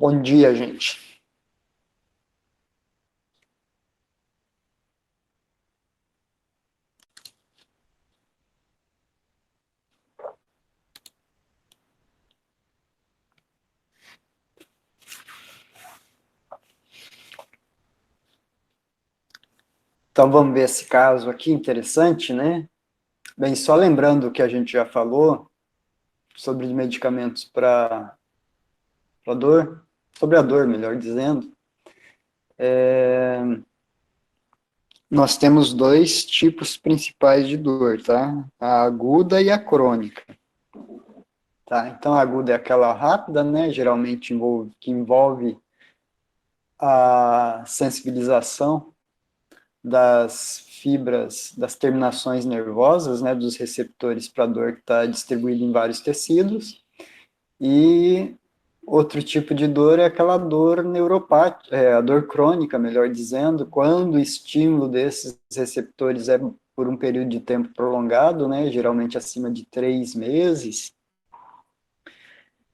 Bom dia, gente. Então, vamos ver esse caso aqui, interessante, né? Bem, só lembrando o que a gente já falou sobre medicamentos para dor, sobre a dor, melhor dizendo, nós temos dois tipos principais de dor, tá? A aguda e a crônica. Tá? Então, a aguda é aquela rápida, né? Geralmente que envolve a sensibilização das fibras, das terminações nervosas, né, dos receptores para dor que está distribuído em vários tecidos, e outro tipo de dor é aquela dor neuropática, a dor crônica, melhor dizendo, quando o estímulo desses receptores é por um período de tempo prolongado, né, geralmente acima de 3 meses,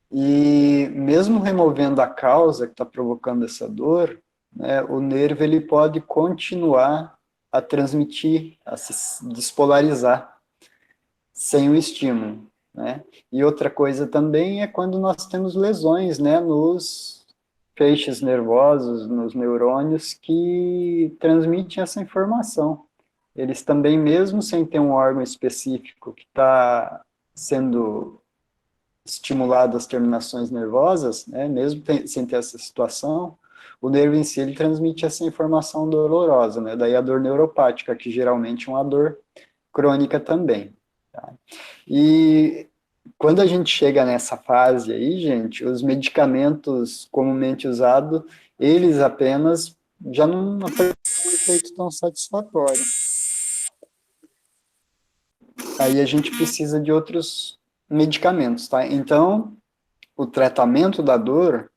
e mesmo removendo a causa que está provocando essa dor, né, o nervo ele pode continuar a transmitir, a se despolarizar, sem o estímulo, né? E outra coisa também é quando nós temos lesões, né, nos feixes nervosos, nos neurônios que transmitem essa informação. Eles também, mesmo sem ter um órgão específico que está sendo estimulado as terminações nervosas, né, mesmo sem ter essa situação, o nervo em si ele transmite essa informação dolorosa, né, daí a dor neuropática, que geralmente é uma dor crônica também. Tá? E quando a gente chega nessa fase aí, gente, os medicamentos comumente usados, eles apenas já não apresentam um efeito tão satisfatório. Aí a gente precisa de outros medicamentos, tá? Então, o tratamento da dor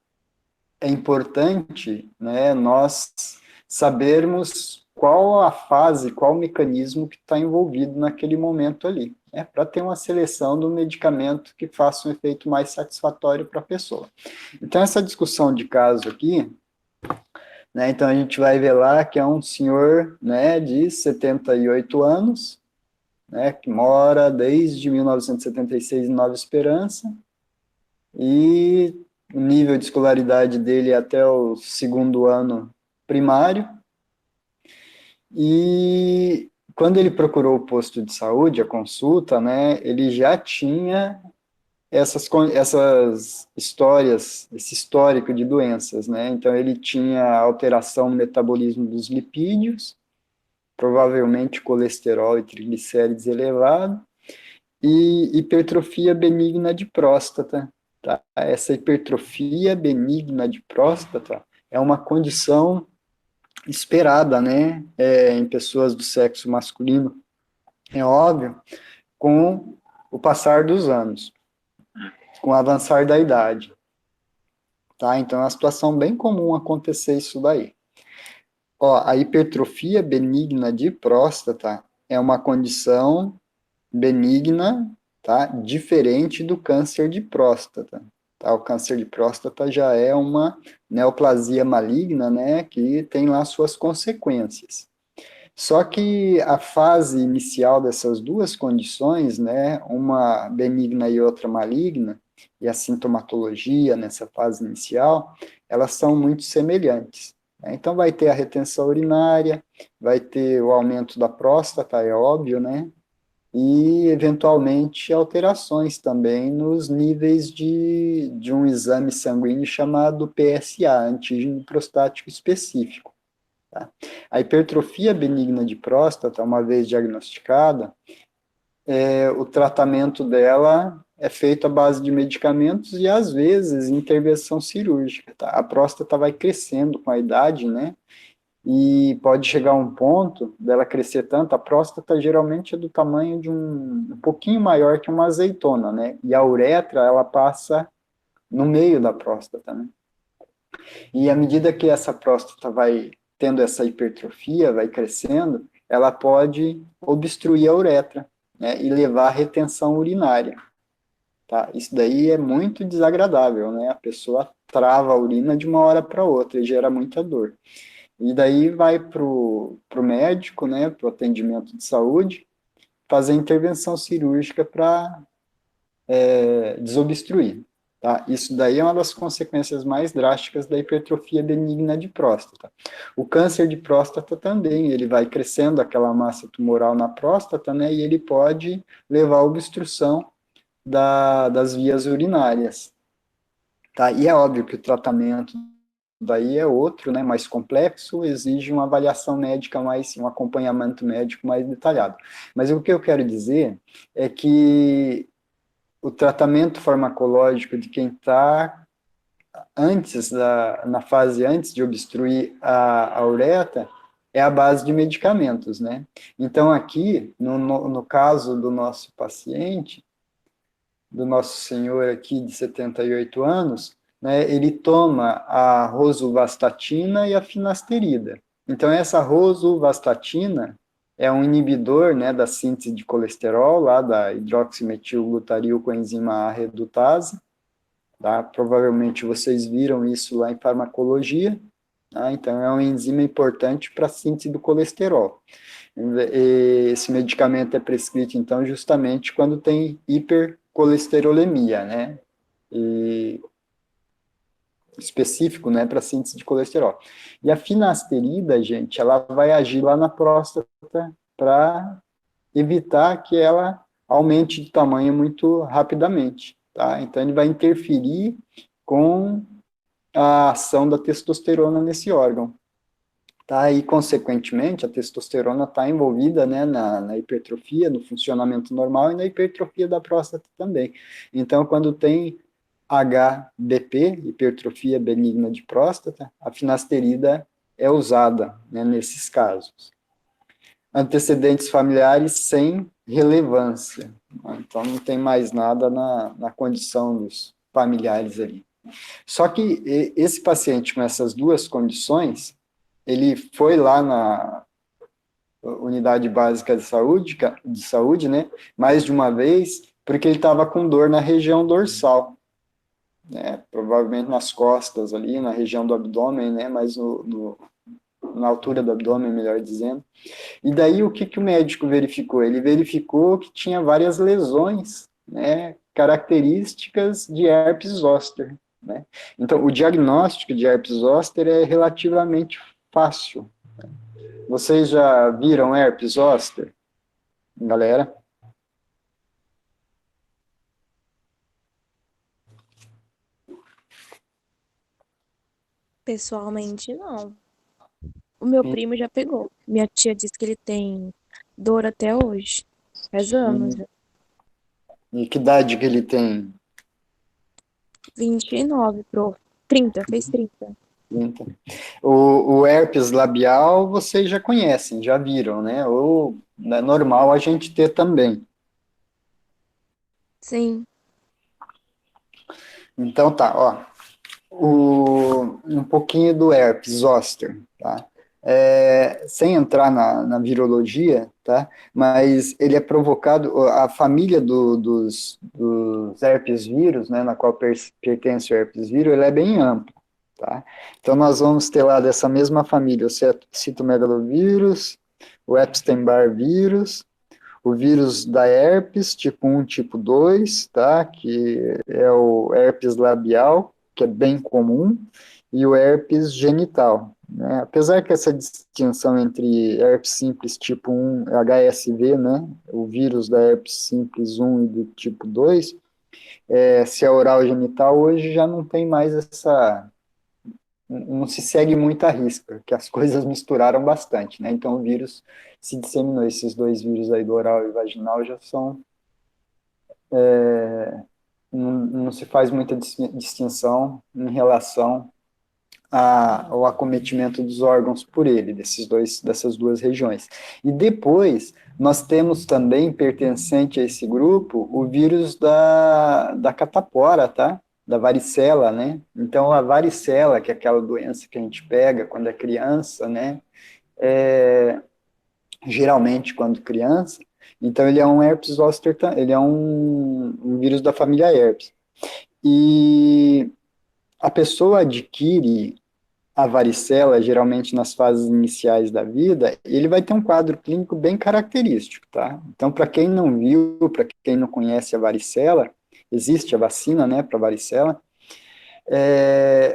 é importante, né, nós sabermos qual a fase, qual o mecanismo que está envolvido naquele momento ali, né, para ter uma seleção do medicamento que faça um efeito mais satisfatório para a pessoa. Então, essa discussão de caso aqui, né, então a gente vai ver lá que é um senhor, né, de 78 anos, né, que mora desde 1976 em Nova Esperança, e o nível de escolaridade dele é até o segundo ano primário, e quando ele procurou o posto de saúde, a consulta, né, ele já tinha essas histórias, esse histórico de doenças, né, então ele tinha alteração no metabolismo dos lipídios, provavelmente colesterol e triglicérides elevado, e hipertrofia benigna de próstata. Tá? Essa hipertrofia benigna de próstata é uma condição esperada, né, em pessoas do sexo masculino, é óbvio, com o passar dos anos, com o avançar da idade. Tá? Então é uma situação bem comum acontecer isso daí. Ó, a hipertrofia benigna de próstata é uma condição benigna, tá? Diferente do câncer de próstata. Tá? O câncer de próstata já é uma neoplasia maligna, né, que tem lá suas consequências. Só que a fase inicial dessas duas condições, né, uma benigna e outra maligna, e a sintomatologia nessa fase inicial, elas são muito semelhantes. Né? Então vai ter a retenção urinária, vai ter o aumento da próstata, é óbvio, né? E, eventualmente, alterações também nos níveis de um exame sanguíneo chamado PSA, antígeno prostático específico. Tá? A hipertrofia benigna de próstata, uma vez diagnosticada, o tratamento dela é feito à base de medicamentos e, às vezes, intervenção cirúrgica. Tá? A próstata vai crescendo com a idade, né? E pode chegar a um ponto dela crescer tanto, a próstata geralmente é do tamanho de um pouquinho maior que uma azeitona, né? E a uretra, ela passa no meio da próstata, né? E à medida que essa próstata vai tendo essa hipertrofia, vai crescendo, ela pode obstruir a uretra, né? E levar à retenção urinária, tá? Isso daí é muito desagradável, né? A pessoa trava a urina de uma hora para outra e gera muita dor. E daí vai pro médico, né, pro atendimento de saúde, fazer intervenção cirúrgica para desobstruir. Tá? Isso daí é uma das consequências mais drásticas da hipertrofia benigna de próstata. O câncer de próstata também, ele vai crescendo aquela massa tumoral na próstata, né, e ele pode levar à obstrução das vias urinárias. Tá? E é óbvio que o tratamento daí é outro, né, mais complexo, exige uma avaliação médica mais, um acompanhamento médico mais detalhado. Mas o que eu quero dizer é que o tratamento farmacológico de quem está na fase antes de obstruir a uretra é a base de medicamentos, né? Então, aqui, no caso do nosso paciente, do nosso senhor aqui de 78 anos, né, ele toma a rosuvastatina e a finasterida. Então, essa rosuvastatina é um inibidor, né, da síntese de colesterol, lá da hidroximetilglutaril coenzima A redutase, tá? Provavelmente vocês viram isso lá em farmacologia, tá? Então, é uma enzima importante para a síntese do colesterol. Esse medicamento é prescrito, então, justamente quando tem hipercolesterolemia, né? E específico, né, para síntese de colesterol. E a finasterida, gente, ela vai agir lá na próstata para evitar que ela aumente de tamanho muito rapidamente, tá? Então, ele vai interferir com a ação da testosterona nesse órgão. Tá? E, consequentemente, a testosterona está envolvida, né, na hipertrofia, no funcionamento normal e na hipertrofia da próstata também. Então, quando tem HBP, hipertrofia benigna de próstata, a finasterida é usada, né, nesses casos. Antecedentes familiares sem relevância. Então, não tem mais nada na condição dos familiares ali. Só que esse paciente com essas duas condições, ele foi lá na unidade básica de saúde, né, mais de uma vez, porque ele estava com dor na região dorsal, né, provavelmente nas costas ali, na região do abdômen, né, mas na altura do abdômen, melhor dizendo. E daí o que o médico verificou? Ele verificou que tinha várias lesões, né, características de herpes zoster, né? Então, o diagnóstico de herpes zoster é relativamente fácil. Vocês já viram herpes zoster, galera? Pessoalmente, não. O meu primo já pegou. Minha tia disse que ele tem dor até hoje. Faz anos. E que idade que ele tem? 29 pro 30, fez 30. Então, o herpes labial vocês já conhecem, já viram, né? Ou é normal a gente ter também. Sim. Então tá, ó. Um pouquinho do herpes zoster, tá? Sem entrar na virologia, tá? Mas ele é provocado, a família dos herpes vírus, né, na qual pertence o herpes vírus, ele é bem amplo, tá? Então nós vamos ter lá dessa mesma família o citomegalovírus, o Epstein-Barr vírus, o vírus da herpes, tipo 1, tipo 2, tá? Que é o herpes labial, que é bem comum, e o herpes genital, né? Apesar que essa distinção entre herpes simples tipo 1, HSV, né? O vírus da herpes simples 1 e do tipo 2, se é oral ou genital, hoje já não tem mais essa, não se segue muito a risca, que as coisas misturaram bastante, né? Então o vírus se disseminou, esses dois vírus aí do oral e vaginal já são, não se faz muita distinção em relação ao acometimento dos órgãos por ele, dessas duas regiões. E depois, nós temos também, pertencente a esse grupo, o vírus da catapora, tá? Da varicela, né? Então, a varicela, que é aquela doença que a gente pega quando é criança, né? Geralmente, quando criança, Então, ele é um herpes zoster, ele é um vírus da família herpes. E a pessoa adquire a varicela, geralmente nas fases iniciais da vida, ele vai ter um quadro clínico bem característico, tá? Então, para quem não viu, para quem não conhece a varicela, existe a vacina, né, para varicela,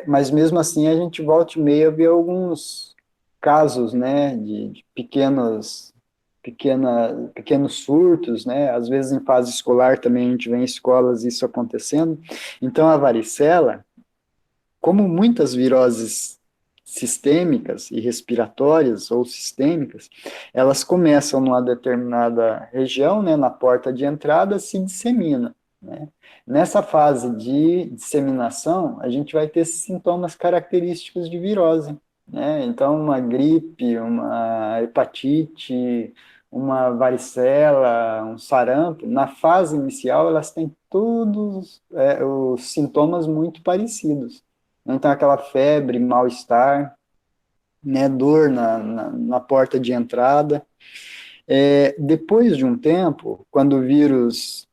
mas mesmo assim a gente volta e meia vê alguns casos, né, de pequenos surtos, né, às vezes em fase escolar também a gente vê em escolas isso acontecendo. Então, a varicela, como muitas viroses sistêmicas e respiratórias ou sistêmicas, elas começam numa determinada região, né, na porta de entrada, se dissemina, né? Nessa fase de disseminação, a gente vai ter sintomas característicos de virose, né? Então, uma gripe, uma hepatite, uma varicela, um sarampo, na fase inicial, elas têm todos os sintomas muito parecidos. Então, aquela febre, mal-estar, né, dor na porta de entrada. Depois de um tempo, quando o vírus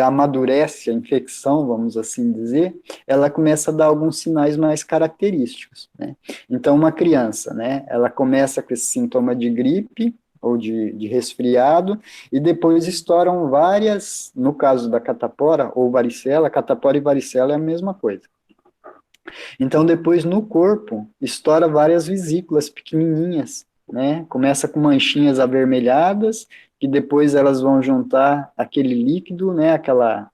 amadurece a infecção, vamos assim dizer, ela começa a dar alguns sinais mais característicos, né? Então, uma criança, né, ela começa com esse sintoma de gripe ou de resfriado, e depois estouram várias, no caso da catapora ou varicela, catapora e varicela é a mesma coisa. Então, depois no corpo, estoura várias vesículas pequenininhas, né? Começa com manchinhas avermelhadas, que depois elas vão juntar aquele líquido, né? Aquela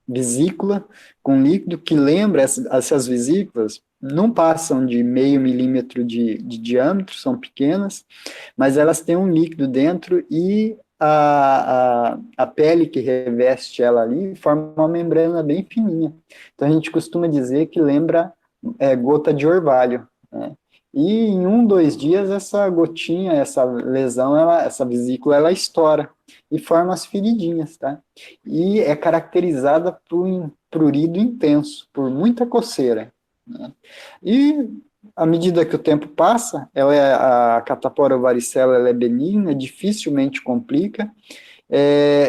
vesícula com líquido que lembra essas vesículas, não passam de meio milímetro de diâmetro, são pequenas, mas elas têm um líquido dentro e a pele que reveste ela ali forma uma membrana bem fininha. Então a gente costuma dizer que lembra gota de orvalho, né? E em 1, 2 dias essa gotinha, essa lesão, essa vesícula, ela estoura e forma as feridinhas, tá? E é caracterizada por um prurido intenso, por muita coceira, né? E à medida que o tempo passa, a catapora ou varicela ela é benigna, dificilmente complica.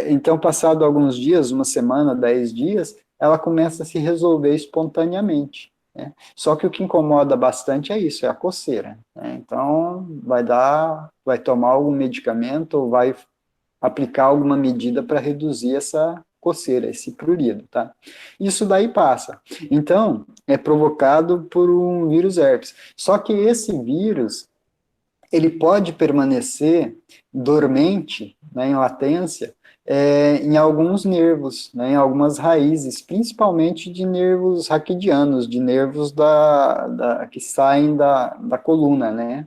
Então, passado alguns dias, uma semana, 10 dias, ela começa a se resolver espontaneamente, né? Só que o que incomoda bastante é isso, é a coceira, né? Então, vai tomar algum medicamento ou vai aplicar alguma medida para reduzir essa coceira, esse prurido, tá? Isso daí passa. Então, é provocado por um vírus herpes. Só que esse vírus, ele pode permanecer dormente, né, em latência, em alguns nervos, né, em algumas raízes, principalmente de nervos raquidianos, de nervos que saem da coluna, né?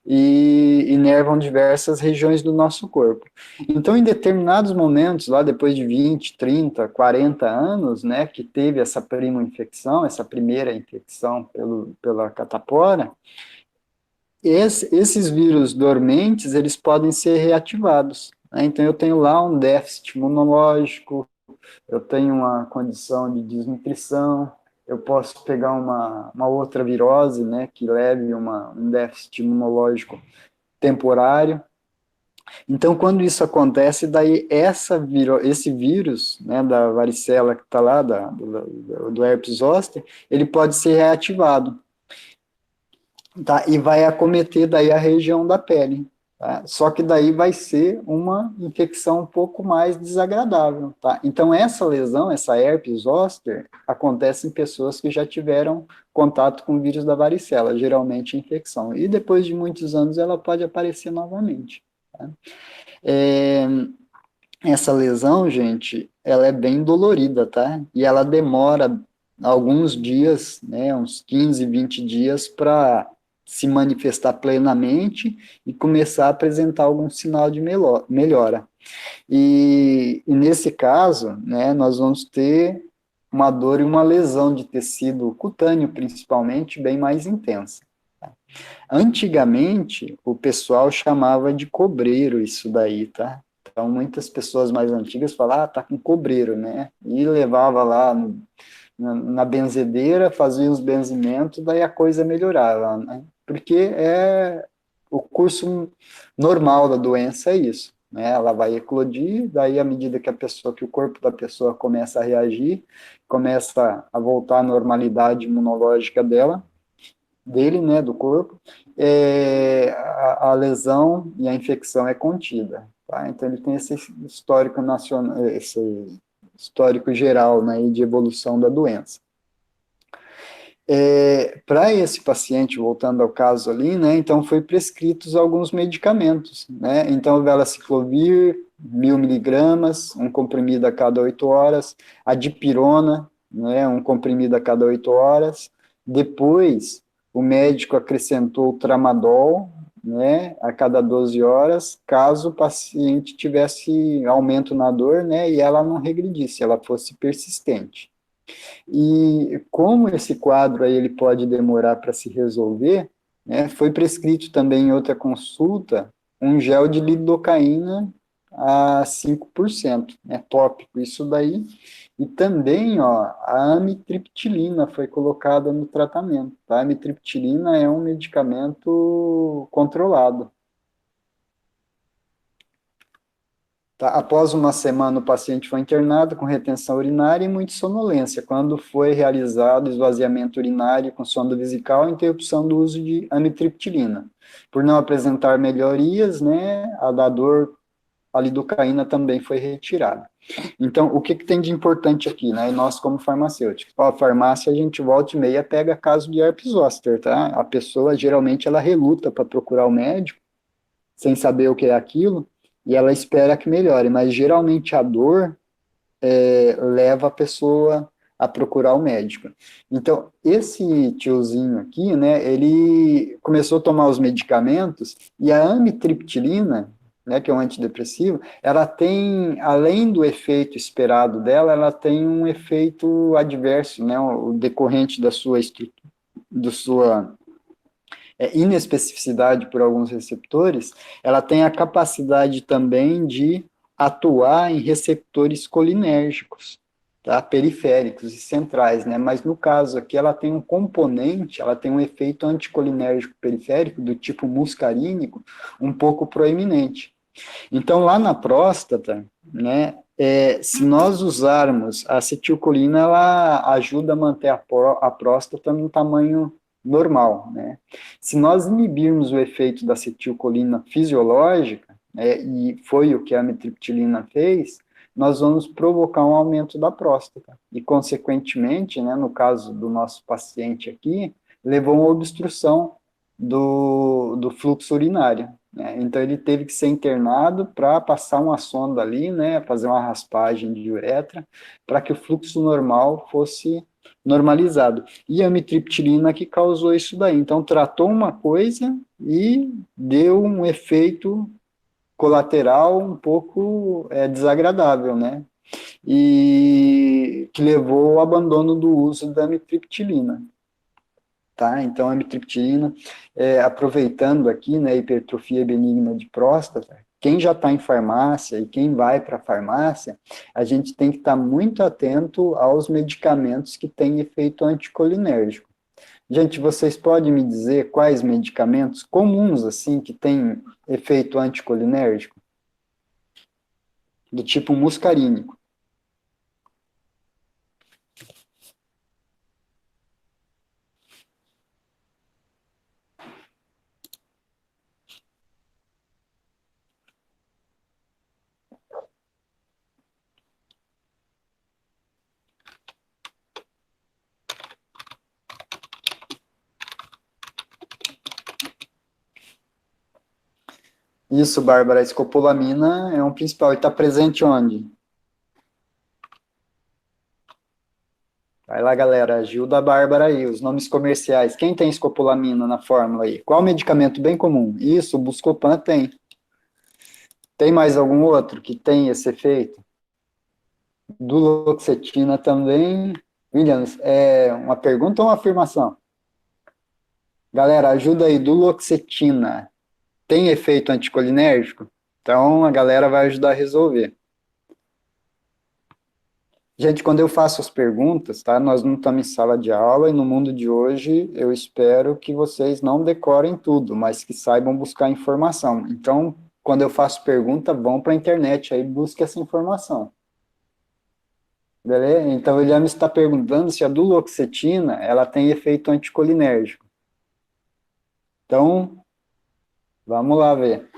E inervam diversas regiões do nosso corpo. Então, em determinados momentos, lá depois de 20, 30, 40 anos, né, que teve essa infecção, essa primeira infecção pela catapora, esses vírus dormentes, eles podem ser reativados, né? Então, eu tenho lá um déficit imunológico, eu tenho uma condição de desnutrição, eu posso pegar uma outra virose, né, que leve um déficit imunológico temporário. Então, quando isso acontece, daí esse vírus, né, da varicela que está lá, do herpes zoster, ele pode ser reativado, tá? E vai acometer daí a região da pele, tá? Só que daí vai ser uma infecção um pouco mais desagradável, tá? Então essa lesão, essa herpes zoster, acontece em pessoas que já tiveram contato com o vírus da varicela, geralmente infecção. E depois de muitos anos ela pode aparecer novamente, tá? É, essa lesão, gente, ela é bem dolorida, tá? E ela demora alguns dias, né, uns 15, 20 dias para se manifestar plenamente e começar a apresentar algum sinal de melhora. E nesse caso, né, nós vamos ter uma dor e uma lesão de tecido cutâneo, principalmente, bem mais intensa. Antigamente, o pessoal chamava de cobreiro isso daí, tá? Então, muitas pessoas mais antigas falavam, tá com cobreiro, né? E levava lá na benzedeira, fazia os benzimentos, daí a coisa melhorava, né? Porque o curso normal da doença é isso, né? Ela vai eclodir, daí à medida que o corpo da pessoa começa a reagir, começa a voltar à normalidade imunológica dele, né, do corpo, a lesão e a infecção é contida, tá? Então ele tem esse histórico nacional, esse histórico geral, né, de evolução da doença. Para esse paciente, voltando ao caso ali, né, então foi prescritos alguns medicamentos, né, então o Velaciclovir, 1.000 miligramas, um comprimido a cada 8 horas, a dipirona, né, um comprimido a cada 8 horas, depois o médico acrescentou o tramadol, né, a cada 12 horas, caso o paciente tivesse aumento na dor, né, e ela não regredisse, ela fosse persistente. E como esse quadro aí ele pode demorar para se resolver, né, foi prescrito também em outra consulta um gel de lidocaína a 5%, né, tópico, isso daí. E também, ó, a amitriptilina foi colocada no tratamento, tá? A amitriptilina é um medicamento controlado. Tá? Após uma semana, o paciente foi internado com retenção urinária e muita sonolência, quando foi realizado esvaziamento urinário com sonda vesical e interrupção do uso de amitriptilina. Por não apresentar melhorias, né, a da dor, a lidocaína também foi retirada. Então, o que tem de importante aqui, né, e nós como farmacêuticos? Ó, a farmácia, a gente volta e meia pega caso de herpes zoster, tá? A pessoa, geralmente, ela reluta para procurar o médico, sem saber o que é aquilo, e ela espera que melhore, mas geralmente a dor leva a pessoa a procurar o médico. Então, esse tiozinho aqui, né, ele começou a tomar os medicamentos, e a amitriptilina, né, que é um antidepressivo, ela tem, além do efeito esperado dela, ela tem um efeito adverso, né, o decorrente da sua estrutura, do sua inespecificidade por alguns receptores, ela tem a capacidade também de atuar em receptores colinérgicos, tá? Periféricos e centrais, né? Mas no caso aqui ela tem um componente, ela tem um efeito anticolinérgico periférico do tipo muscarínico um pouco proeminente. Então lá na próstata, né? Se nós usarmos a acetilcolina, ela ajuda a manter a próstata no tamanho normal, né? Se nós inibirmos o efeito da acetilcolina fisiológica, e foi o que a amitriptilina fez, nós vamos provocar um aumento da próstata. E, consequentemente, né, no caso do nosso paciente aqui, levou a uma obstrução do fluxo urinário, né? Então, ele teve que ser internado para passar uma sonda ali, né, fazer uma raspagem de uretra, para que o fluxo normal fosse normalizado. E a amitriptilina que causou isso daí. Então, tratou uma coisa e deu um efeito colateral um pouco desagradável, né? E que levou ao abandono do uso da amitriptilina. Tá? Então, a amitriptilina, aproveitando aqui, né, hipertrofia benigna de próstata, quem já está em farmácia e quem vai para a farmácia, a gente tem que estar muito atento aos medicamentos que têm efeito anticolinérgico. Gente, vocês podem me dizer quais medicamentos comuns, assim, que têm efeito anticolinérgico? Do tipo muscarínico. Isso, Bárbara, a escopolamina é um principal. E está presente onde? Vai lá, galera, ajuda a Bárbara aí, os nomes comerciais. Quem tem escopolamina na fórmula aí? Qual medicamento bem comum? Isso, o Buscopan tem. Tem mais algum outro que tem esse efeito? Duloxetina também. Williams, é uma pergunta ou uma afirmação? Galera, ajuda aí, duloxetina. Tem efeito anticolinérgico? Então a galera vai ajudar a resolver. Gente, quando eu faço as perguntas, tá? Nós não estamos em sala de aula e no mundo de hoje eu espero que vocês não decorem tudo, mas que saibam buscar informação. Então, quando eu faço pergunta, vão para a internet, aí busque essa informação. Beleza? Então, o William está perguntando se a duloxetina, ela tem efeito anticolinérgico. Então, vamos lá ver.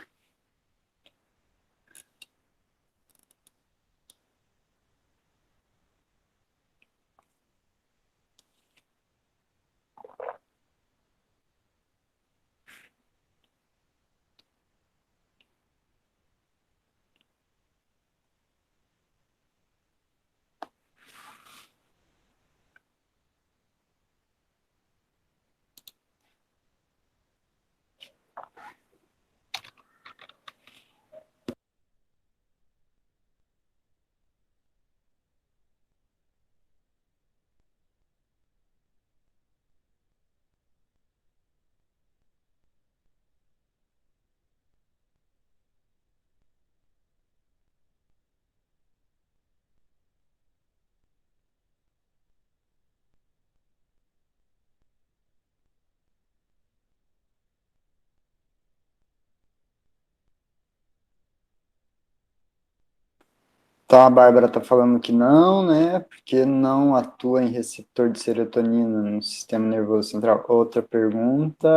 Então, a Bárbara está falando que não, né? Porque não atua em receptor de serotonina no sistema nervoso central. Outra pergunta.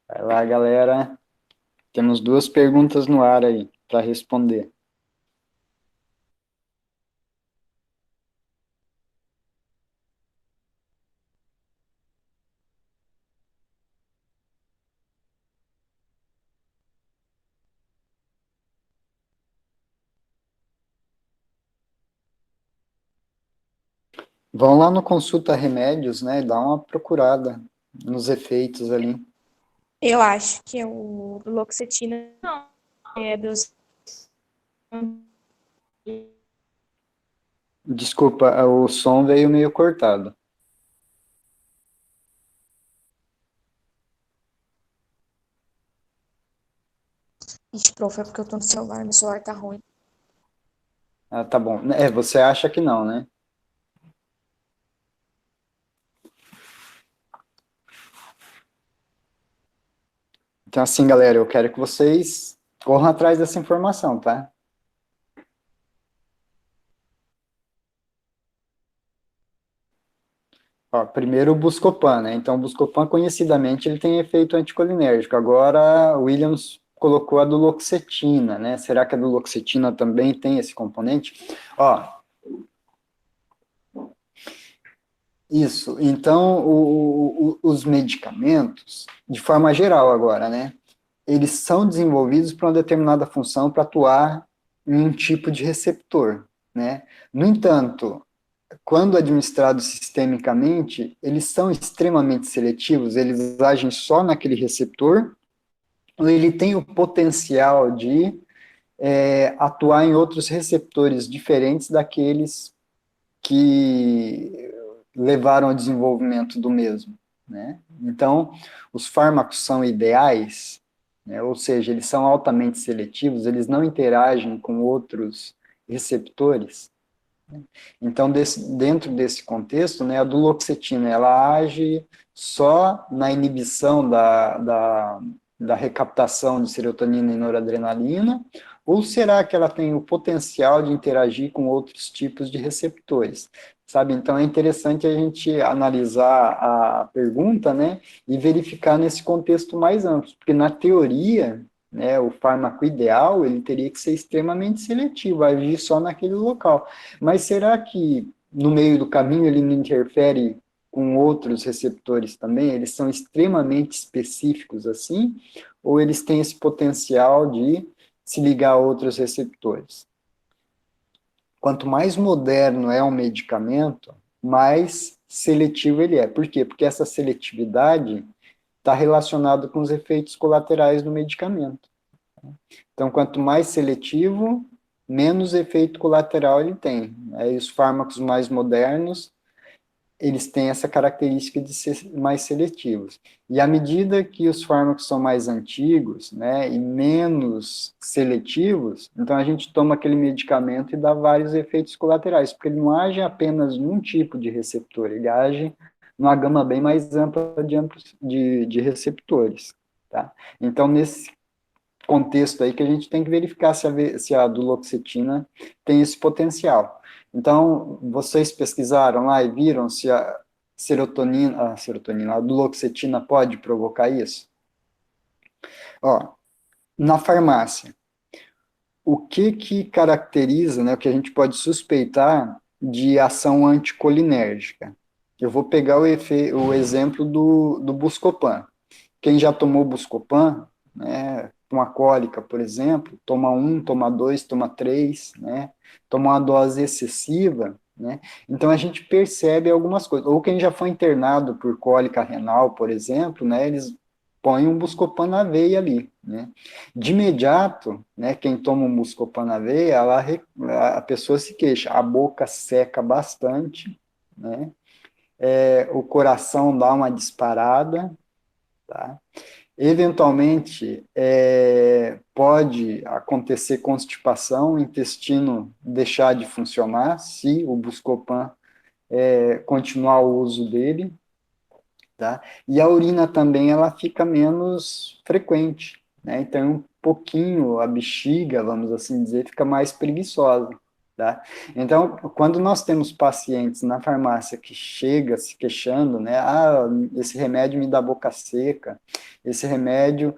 Vai lá, galera. Temos duas perguntas no ar aí para responder. Vão lá no Consulta Remédios, né? E dá uma procurada nos efeitos ali. Eu acho que é o duloxetina, não. É dos. Desculpa, o som veio meio cortado. Ixi, prof, é porque eu tô no celular, meu celular tá ruim. Ah, tá bom. É, você acha que não, né? Então, assim, galera, eu quero que vocês corram atrás dessa informação, tá? Ó, primeiro o Buscopan, né? Então, o Buscopan, conhecidamente, ele tem efeito anticolinérgico. Agora, o Williams colocou a duloxetina, né? Será que a duloxetina também tem esse componente? Ó, isso. Então, os medicamentos, de forma geral agora, né? Eles são desenvolvidos para uma determinada função, para atuar em um tipo de receptor, né? No entanto, quando administrados sistemicamente, eles são extremamente seletivos, eles agem só naquele receptor, ou ele tem o potencial de atuar em outros receptores diferentes daqueles que levaram ao desenvolvimento do mesmo, né? Então, os fármacos são ideais, né? Ou seja, eles são altamente seletivos, eles não interagem com outros receptores. Então, dentro desse contexto, né, a duloxetina, ela age só na inibição da recaptação de serotonina e noradrenalina, ou será que ela tem o potencial de interagir com outros tipos de receptores? Sabe, então é interessante a gente analisar a pergunta, né, e verificar nesse contexto mais amplo, porque na teoria, né, o fármaco ideal, ele teria que ser extremamente seletivo, agir só naquele local. Mas será que no meio do caminho ele não interfere com outros receptores também? Eles são extremamente específicos assim? Ou eles têm esse potencial de se ligar a outros receptores? Quanto mais moderno é um medicamento, mais seletivo ele é. Por quê? Porque essa seletividade está relacionada com os efeitos colaterais do medicamento. Então, quanto mais seletivo, menos efeito colateral ele tem. Aí os fármacos mais modernos, eles têm essa característica de ser mais seletivos. E à medida que os fármacos são mais antigos, né, e menos seletivos, então a gente toma aquele medicamento e dá vários efeitos colaterais, porque ele não age apenas num tipo de receptor, ele age numa gama bem mais ampla de receptores. Tá? Então, nesse contexto aí que a gente tem que verificar se a duloxetina tem esse potencial. Então, vocês pesquisaram lá e viram se a duloxetina pode provocar isso? Ó, na farmácia, o que caracteriza, né, o que a gente pode suspeitar de ação anticolinérgica? Eu vou pegar o exemplo do Buscopan. Quem já tomou Buscopan, né, uma cólica, por exemplo, toma um, toma dois, toma três, né, toma uma dose excessiva, né, então a gente percebe algumas coisas. Ou quem já foi internado por cólica renal, por exemplo, né, eles põem um Buscopan na veia ali, né. De imediato, né, quem toma um Buscopan na veia, a pessoa se queixa, a boca seca bastante, né, o coração dá uma disparada, tá? Eventualmente, pode acontecer constipação, o intestino deixar de funcionar, se o Buscopan continuar o uso dele, tá? E a urina também, ela fica menos frequente, né? Então, um pouquinho, a bexiga, vamos assim dizer, fica mais preguiçosa, tá? Então, quando nós temos pacientes na farmácia que chega se queixando, né? Ah, esse remédio me dá boca seca, esse remédio,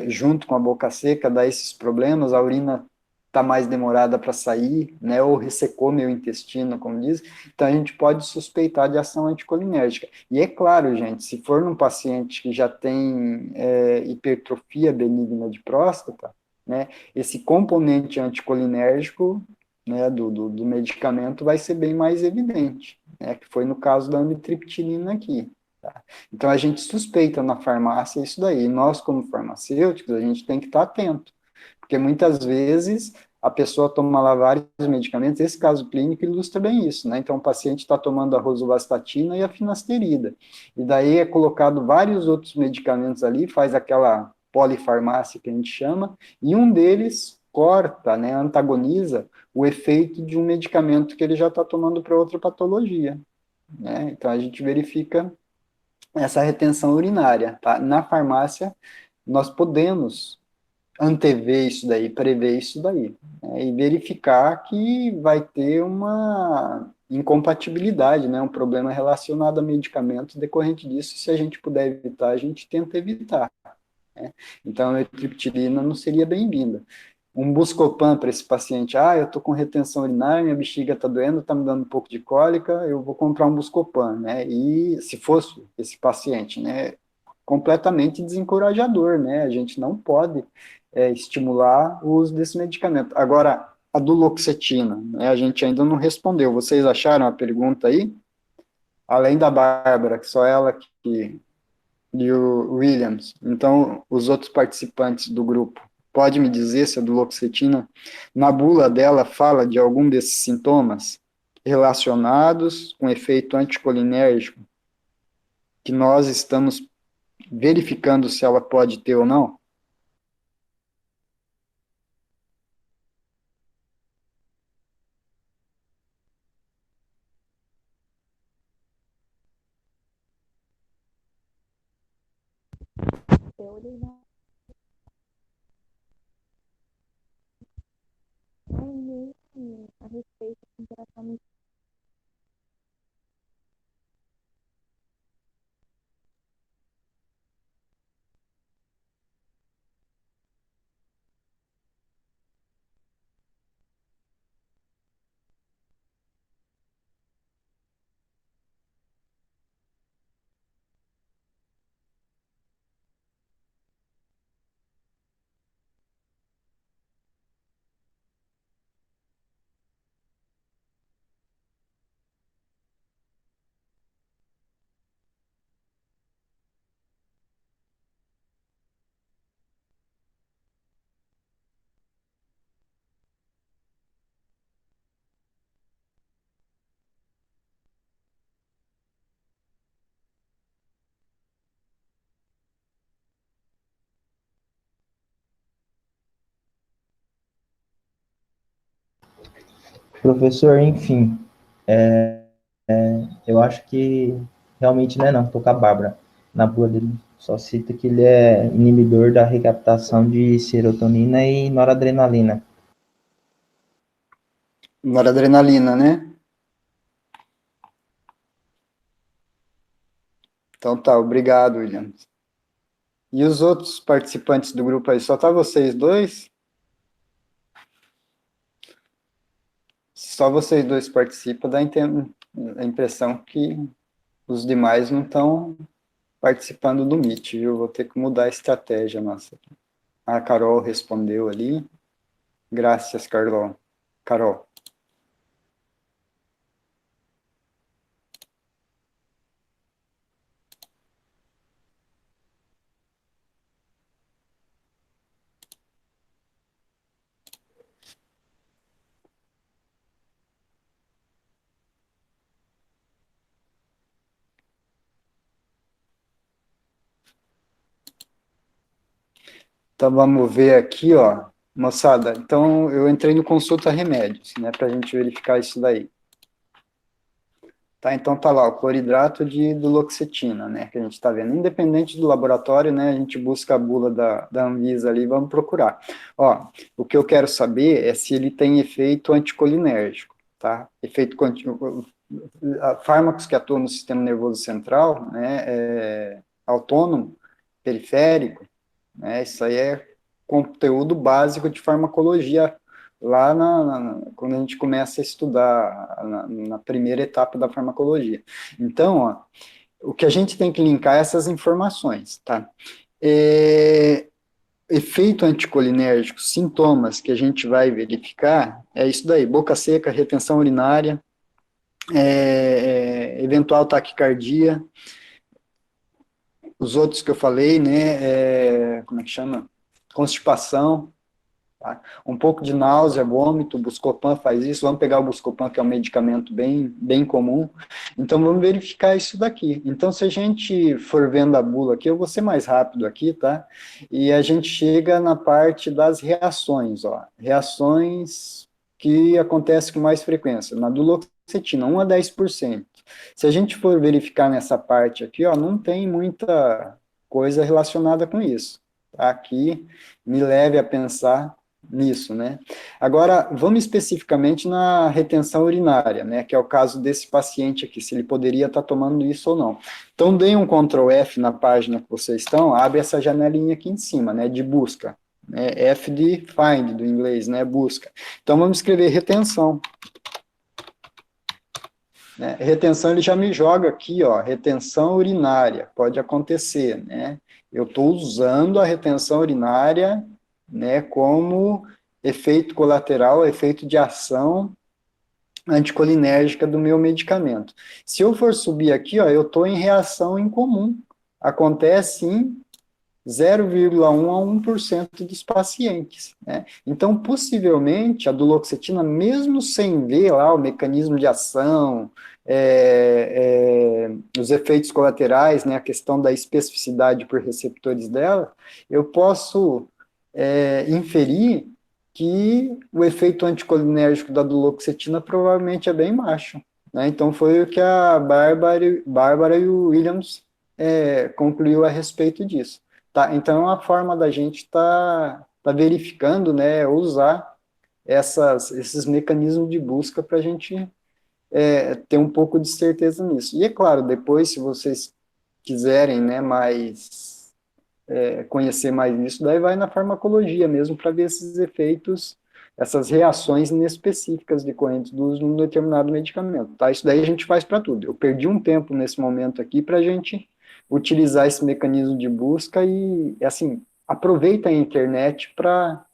junto com a boca seca, dá esses problemas, a urina está mais demorada para sair, né? Ou ressecou meu intestino, como diz, então a gente pode suspeitar de ação anticolinérgica. E é claro, gente, se for num paciente que já tem hipertrofia benigna de próstata, né, esse componente anticolinérgico, né, do medicamento vai ser bem mais evidente, né, que foi no caso da amitriptilina aqui. Tá? Então a gente suspeita na farmácia isso daí. Nós, como farmacêuticos, a gente tem que estar atento, porque muitas vezes a pessoa toma lá vários medicamentos, esse caso clínico ilustra bem isso, né? Então, o paciente está tomando a rosuvastatina e a finasterida, e daí é colocado vários outros medicamentos ali, faz aquela polifarmácia que a gente chama, e um deles corta, né, antagoniza o efeito de um medicamento que ele já está tomando para outra patologia, né? Então, a gente verifica essa retenção urinária, tá? Na farmácia, nós podemos antever isso daí, prever isso daí, né, e verificar que vai ter uma incompatibilidade, né, um problema relacionado a medicamentos decorrente disso, se a gente puder evitar, a gente tenta evitar, né? Então, a triptilina não seria bem-vinda. Um Buscopan para esse paciente, eu estou com retenção urinária, minha bexiga está doendo, está me dando um pouco de cólica, eu vou comprar um Buscopan, né? E se fosse esse paciente, né, completamente desencorajador, né? A gente não pode estimular o uso desse medicamento. Agora, a duloxetina, né, a gente ainda não respondeu. Vocês acharam a pergunta aí? Além da Bárbara, que só ela que e o Williams. Então, os outros participantes do grupo, pode me dizer se a duloxetina, na bula dela, fala de algum desses sintomas relacionados com efeito anticolinérgico que nós estamos verificando se ela pode ter ou não? Eu olhei na e a respeito da interação. Professor, enfim, eu acho que realmente não é não, tô com a Bárbara na bula dele. Só cita que ele é inibidor da recaptação de serotonina e noradrenalina. Noradrenalina, né? Então tá, obrigado, William. E os outros participantes do grupo aí, só tá vocês dois? Só vocês dois participam, dá a impressão que os demais não estão participando do Meet, viu? Vou ter que mudar a estratégia nossa. A Carol respondeu ali. Graças, Carol. Carol. Então vamos ver aqui, ó, moçada. Então eu entrei no consulta remédios, né, para a gente verificar isso daí. Tá, então tá lá, o cloridrato de duloxetina, né, que a gente está vendo. Independente do laboratório, né, a gente busca a bula da Anvisa ali, vamos procurar. Ó, o que eu quero saber é se ele tem efeito anticolinérgico, tá? Fármacos que atuam no sistema nervoso central, né, autônomo, periférico, né, isso aí é conteúdo básico de farmacologia lá quando a gente começa a estudar na primeira etapa da farmacologia. Então, ó, o que a gente tem que linkar é essas informações, tá? Efeito anticolinérgico, sintomas que a gente vai verificar, é isso daí, boca seca, retenção urinária, eventual taquicardia, os outros que eu falei, né, como é que chama? Constipação, tá? Um pouco de náusea, vômito, o Buscopan faz isso, vamos pegar o Buscopan, que é um medicamento bem comum, então vamos verificar isso daqui. Então, se a gente for vendo a bula aqui, eu vou ser mais rápido aqui, tá? E a gente chega na parte das reações, ó, reações que acontecem com mais frequência, na duloxetina, 1 a 10%. Se a gente for verificar nessa parte aqui, ó, não tem muita coisa relacionada com isso. Tá? Aqui me leve a pensar nisso, né? Agora, vamos especificamente na retenção urinária, né? Que é o caso desse paciente aqui, se ele poderia estar tomando isso ou não. Então, deem um Ctrl F na página que vocês estão, abre essa janelinha aqui em cima, né? De busca. Né, F de find, do inglês, né? Busca. Então, vamos escrever retenção. Né? Retenção, ele já me joga aqui, ó, retenção urinária, pode acontecer, né? Eu estou usando a retenção urinária, né, como efeito colateral, efeito de ação anticolinérgica do meu medicamento. Se eu for subir aqui, ó, eu estou em reação incomum. Acontece em 0,1 a 1% dos pacientes. Né? Então, possivelmente, a duloxetina, mesmo sem ver lá o mecanismo de ação, os efeitos colaterais, né, a questão da especificidade por receptores dela, eu posso inferir que o efeito anticolinérgico da duloxetina provavelmente é bem baixo. Né? Então, foi o que a Bárbara e o Williams concluiu a respeito disso. Tá, então, é uma forma da gente tá verificando, né, usar esses mecanismos de busca para a gente ter um pouco de certeza nisso. E, é claro, depois, se vocês quiserem, né, conhecer mais isso, daí vai na farmacologia mesmo, para ver esses efeitos, essas reações inespecíficas decorrentes do uso de um determinado medicamento. Tá? Isso daí a gente faz para tudo. Eu perdi um tempo nesse momento aqui para a gente utilizar esse mecanismo de busca e, assim, aproveita a internet para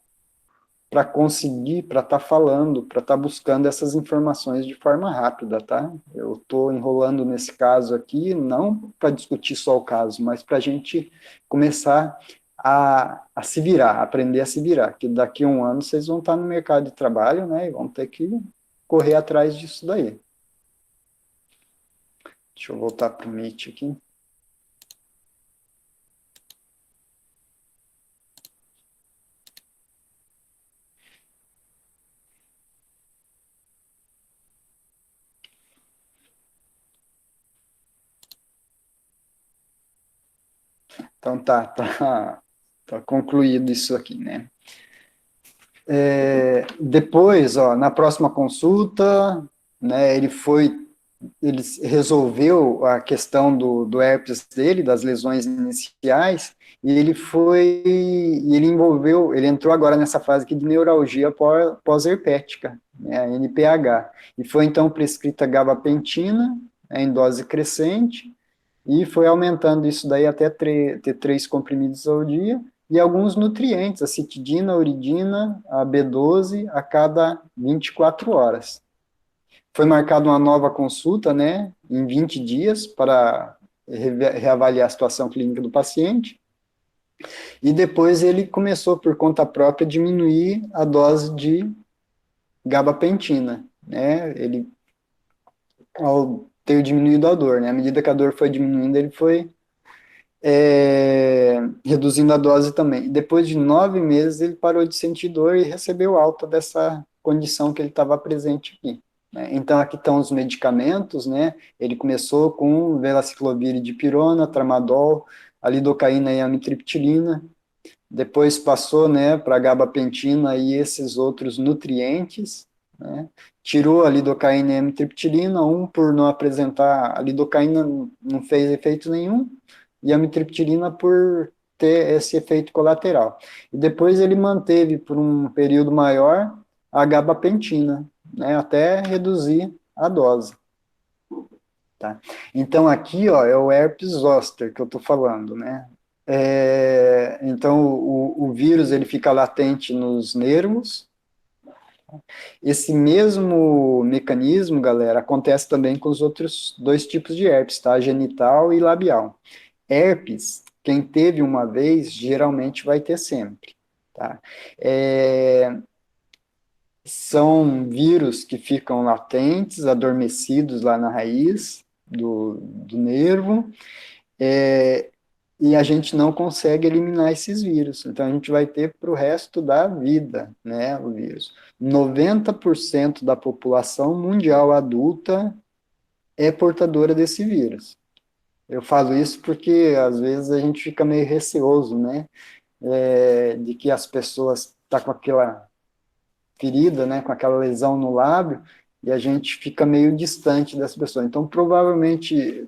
conseguir, para estar falando, para estar buscando essas informações de forma rápida, tá? Eu estou enrolando nesse caso aqui, não para discutir só o caso, mas para a gente começar a se virar, aprender a se virar, que daqui a um ano vocês vão estar no mercado de trabalho, né, e vão ter que correr atrás disso daí. Deixa eu voltar para o Meet aqui. Então tá concluído isso aqui, né? Depois, ó, na próxima consulta, né, ele resolveu a questão do herpes dele, das lesões iniciais, e ele entrou agora nessa fase aqui de neuralgia pós-herpética, né, a NPH, e foi então prescrita gabapentina, né, em dose crescente, e foi aumentando isso daí até ter 3 comprimidos ao dia, e alguns nutrientes, a citidina, a uridina, a B12, a cada 24 horas. Foi marcada uma nova consulta, né, em 20 dias, para reavaliar a situação clínica do paciente, e depois ele começou, por conta própria, a diminuir a dose de gabapentina, né, ele, ao ter diminuído a dor, né, à medida que a dor foi diminuindo, ele foi reduzindo a dose também. Depois de 9 meses, ele parou de sentir dor e recebeu alta dessa condição que ele estava presente aqui, né? Então, aqui estão os medicamentos, né? Ele começou com velaciclovir e dipirona, tramadol, a lidocaína e a amitriptilina, depois passou, né, para a gabapentina e esses outros nutrientes, né? Tirou a lidocaína e a amitriptilina, por não apresentar, a lidocaína não fez efeito nenhum, e a amitriptilina por ter esse efeito colateral. E depois ele manteve por um período maior a gabapentina, né, até reduzir a dose. Tá? Então aqui, ó, é o herpes zoster que eu estou falando, né? Então o vírus ele fica latente nos nervos. Esse mesmo mecanismo, galera, acontece também com os outros 2 tipos de herpes, tá? Genital e labial. Herpes, quem teve uma vez, geralmente vai ter sempre, tá? São vírus que ficam latentes, adormecidos lá na raiz do nervo, e a gente não consegue eliminar esses vírus. Então, a gente vai ter para o resto da vida, né, o vírus. 90% da população mundial adulta é portadora desse vírus. Eu falo isso porque, às vezes, a gente fica meio receoso, né, de que as pessoas estão com aquela ferida, né, com aquela lesão no lábio, e a gente fica meio distante dessa pessoa. Então, provavelmente,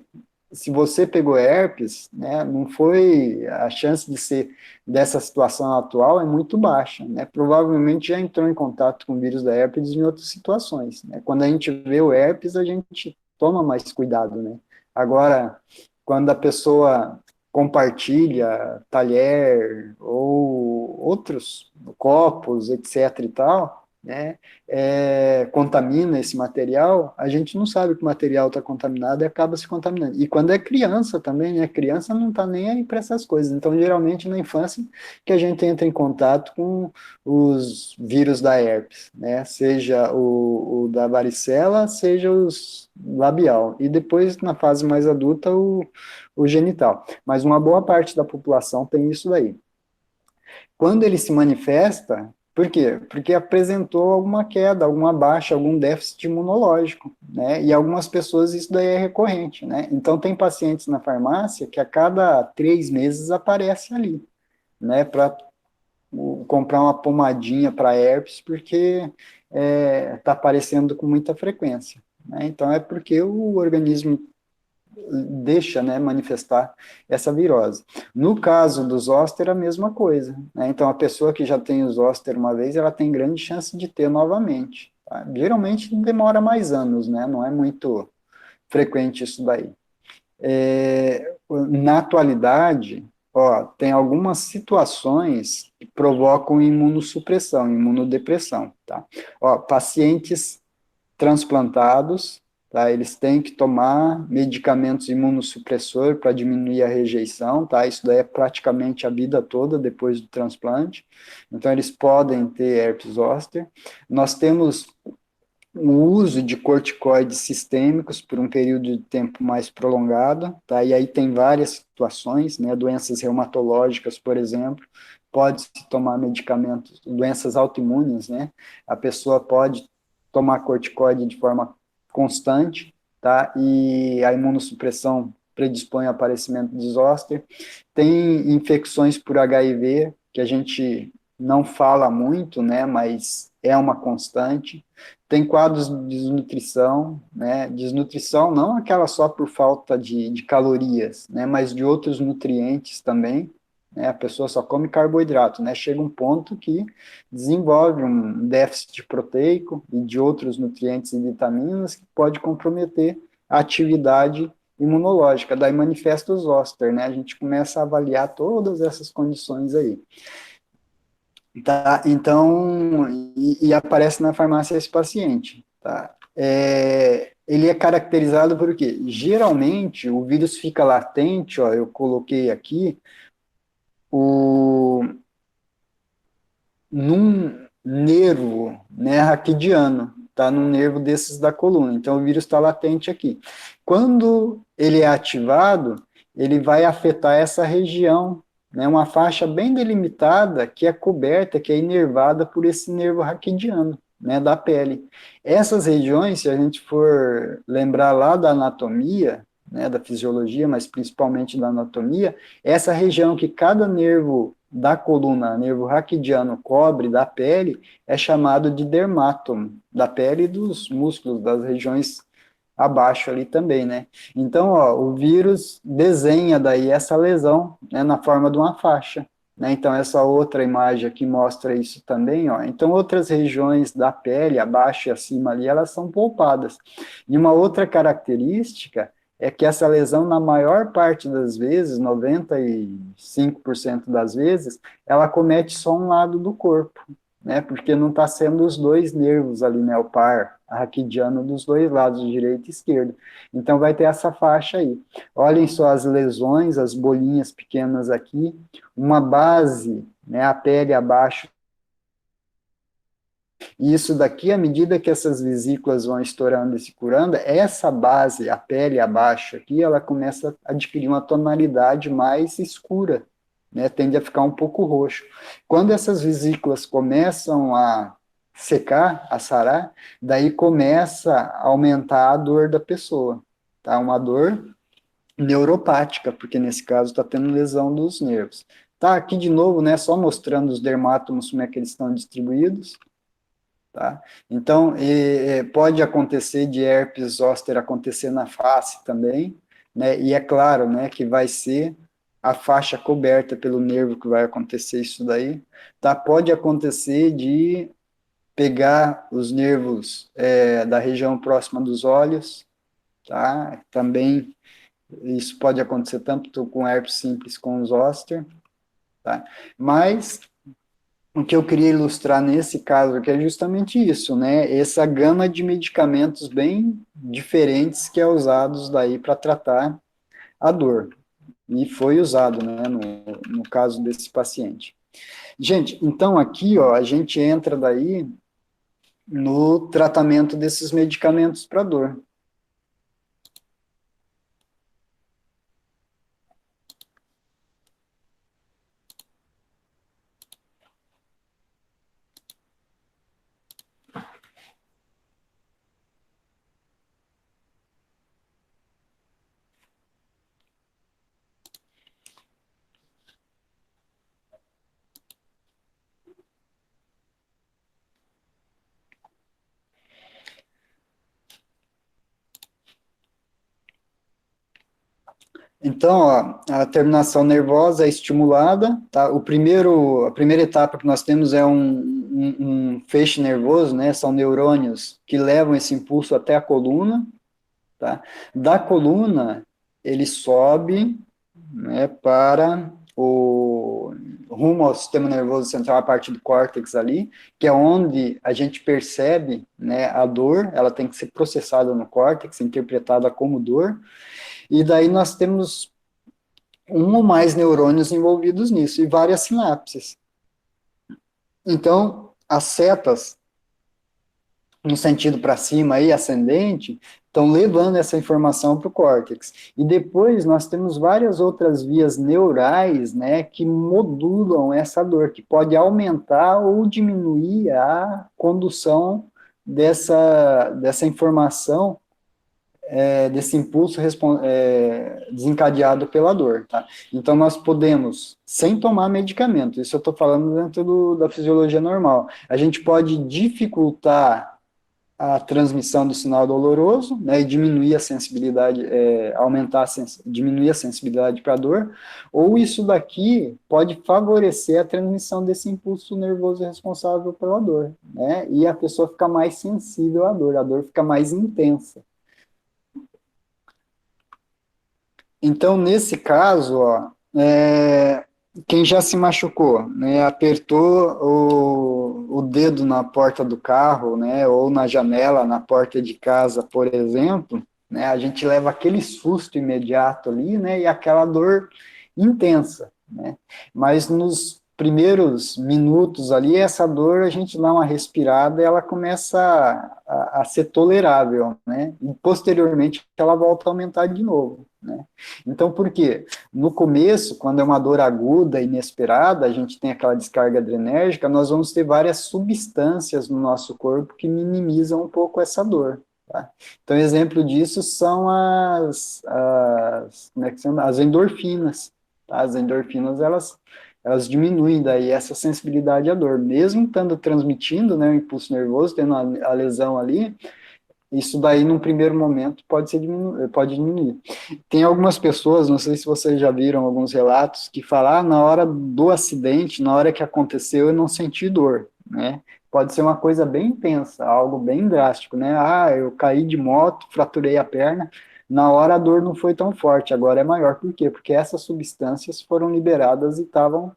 se você pegou herpes, né, não foi, a chance de ser dessa situação atual é muito baixa, né, provavelmente já entrou em contato com o vírus da herpes em outras situações, né, quando a gente vê o herpes, a gente toma mais cuidado, né, agora, quando a pessoa compartilha talher ou outros copos, etc e tal, né, contamina esse material, a gente não sabe que o material está contaminado e acaba se contaminando. E quando é criança também, né, criança não está nem aí para essas coisas. Então, geralmente, na infância, que a gente entra em contato com os vírus da herpes, né, seja o da varicela, seja os labial. E depois, na fase mais adulta, o genital. Mas uma boa parte da população tem isso daí. Quando ele se manifesta, por quê? Porque apresentou alguma queda, alguma baixa, algum déficit imunológico, né? E algumas pessoas isso daí é recorrente, né? Então tem pacientes na farmácia que a cada 3 meses aparece ali, né? Para comprar uma pomadinha para herpes, porque está aparecendo com muita frequência, né? Então é porque o organismo deixa, né, manifestar essa virose. No caso do zoster, a mesma coisa, né? Então, a pessoa que já tem o zoster uma vez, ela tem grande chance de ter novamente, tá? Geralmente demora mais anos, né? Não é muito frequente isso daí. Na atualidade, ó, tem algumas situações que provocam imunossupressão, imunodepressão, tá? Ó, pacientes transplantados, tá? Eles têm que tomar medicamentos imunossupressor para diminuir a rejeição, tá? Isso daí é praticamente a vida toda depois do transplante. Então, eles podem ter herpes zoster. Nós temos o uso de corticoides sistêmicos por um período de tempo mais prolongado, tá? E aí tem várias situações, né? Doenças reumatológicas, por exemplo, pode-se tomar medicamentos, doenças autoimunes, né? A pessoa pode tomar corticoide de forma constante, tá? E a imunossupressão predispõe ao aparecimento de zoster. Tem infecções por HIV, que a gente não fala muito, né, mas é uma constante. Tem quadros de desnutrição, né, desnutrição não aquela só por falta de calorias, né, mas de outros nutrientes também, né, a pessoa só come carboidrato, né, chega um ponto que desenvolve um déficit proteico e de outros nutrientes e vitaminas que pode comprometer a atividade imunológica, daí manifesta o zoster, né, a gente começa a avaliar todas essas condições aí. Tá, então, e aparece na farmácia esse paciente, tá? Ele é caracterizado por quê? Geralmente, o vírus fica latente, ó, eu coloquei aqui, o, num nervo, né, raquidiano, tá? Num nervo desses da coluna, então o vírus está latente aqui. Quando ele é ativado, ele vai afetar essa região, né, uma faixa bem delimitada que é coberta, que é inervada por esse nervo raquidiano, né, da pele. Essas regiões, se a gente for lembrar lá da anatomia, né, da fisiologia, mas principalmente da anatomia, essa região que cada nervo da coluna, nervo raquidiano cobre da pele, é chamado de dermátomo, da pele e dos músculos, das regiões abaixo ali também, né? Então, ó, o vírus desenha daí essa lesão, né, na forma de uma faixa, né? Então, essa outra imagem aqui mostra isso também, ó. Então, outras regiões da pele, abaixo e acima ali, elas são poupadas. E uma outra característica é que essa lesão, na maior parte das vezes, 95% das vezes, ela comete só um lado do corpo, né, porque não está sendo os dois nervos ali, né, o par raquidiano dos dois lados, direito e esquerdo. Então vai ter essa faixa aí. Olhem só as lesões, as bolinhas pequenas aqui, uma base, né, a pele abaixo. E isso daqui, à medida que essas vesículas vão estourando e se curando, essa base, a pele abaixo aqui, ela começa a adquirir uma tonalidade mais escura, né, tende a ficar um pouco roxo. Quando essas vesículas começam a secar, a sarar, daí começa a aumentar a dor da pessoa, tá? Uma dor neuropática, porque nesse caso está tendo lesão dos nervos. Tá, aqui de novo, né, só mostrando os dermátomos, como é que eles estão distribuídos, tá? Então, pode acontecer de herpes zoster acontecer na face também, né? E é claro, né, que vai ser a faixa coberta pelo nervo que vai acontecer isso daí, tá? Pode acontecer de pegar os nervos da região próxima dos olhos, tá? Também isso pode acontecer tanto com herpes simples com zoster, tá? Mas o que eu queria ilustrar nesse caso aqui é justamente isso, né? Essa gama de medicamentos bem diferentes que é usados daí para tratar a dor. E foi usado, né, no caso desse paciente. Gente, então aqui, ó, a gente entra daí no tratamento desses medicamentos para dor. Então, ó, a terminação nervosa é estimulada, tá? A primeira etapa que nós temos é um feixe nervoso, né? São neurônios que levam esse impulso até a coluna, tá? Da coluna, ele sobe, né, para o rumo ao sistema nervoso central, a parte do córtex ali, que é onde a gente percebe, né, a dor, ela tem que ser processada no córtex, interpretada como dor, e daí nós temos um ou mais neurônios envolvidos nisso, e várias sinapses. Então, as setas, no sentido para cima e ascendente, estão levando essa informação para o córtex. E depois nós temos várias outras vias neurais, né, que modulam essa dor, que pode aumentar ou diminuir a condução dessa informação desse impulso desencadeado pela dor, tá? Então, nós podemos, sem tomar medicamento, isso eu estou falando dentro da fisiologia normal, a gente pode dificultar a transmissão do sinal doloroso, né, e diminuir a sensibilidade, diminuir a sensibilidade para a dor, ou isso daqui pode favorecer a transmissão desse impulso nervoso responsável pela dor, né, e a pessoa fica mais sensível à dor, a dor fica mais intensa. Então, nesse caso, ó, quem já se machucou, né, apertou o dedo na porta do carro, né, ou na janela, na porta de casa, por exemplo, né, a gente leva aquele susto imediato ali, né, e aquela dor intensa, né, mas nos primeiros minutos ali, essa dor, a gente dá uma respirada e ela começa a ser tolerável, né, e posteriormente ela volta a aumentar de novo, né. Então, por quê? No começo, quando é uma dor aguda, inesperada, a gente tem aquela descarga adrenérgica, nós vamos ter várias substâncias no nosso corpo que minimizam um pouco essa dor. Tá? Então, exemplo disso são como é que chama? As endorfinas. Tá? As endorfinas, elas diminuem daí essa sensibilidade à dor. Mesmo estando transmitindo, né, o impulso nervoso, tendo a lesão ali, isso daí, num primeiro momento, pode diminuir. Tem algumas pessoas, não sei se vocês já viram alguns relatos, que falam, na hora do acidente, na hora que aconteceu, eu não senti dor, né? Pode ser uma coisa bem intensa, algo bem drástico, né? Ah, eu caí de moto, fraturei a perna, na hora a dor não foi tão forte, agora é maior. Por quê? Porque essas substâncias foram liberadas e estavam.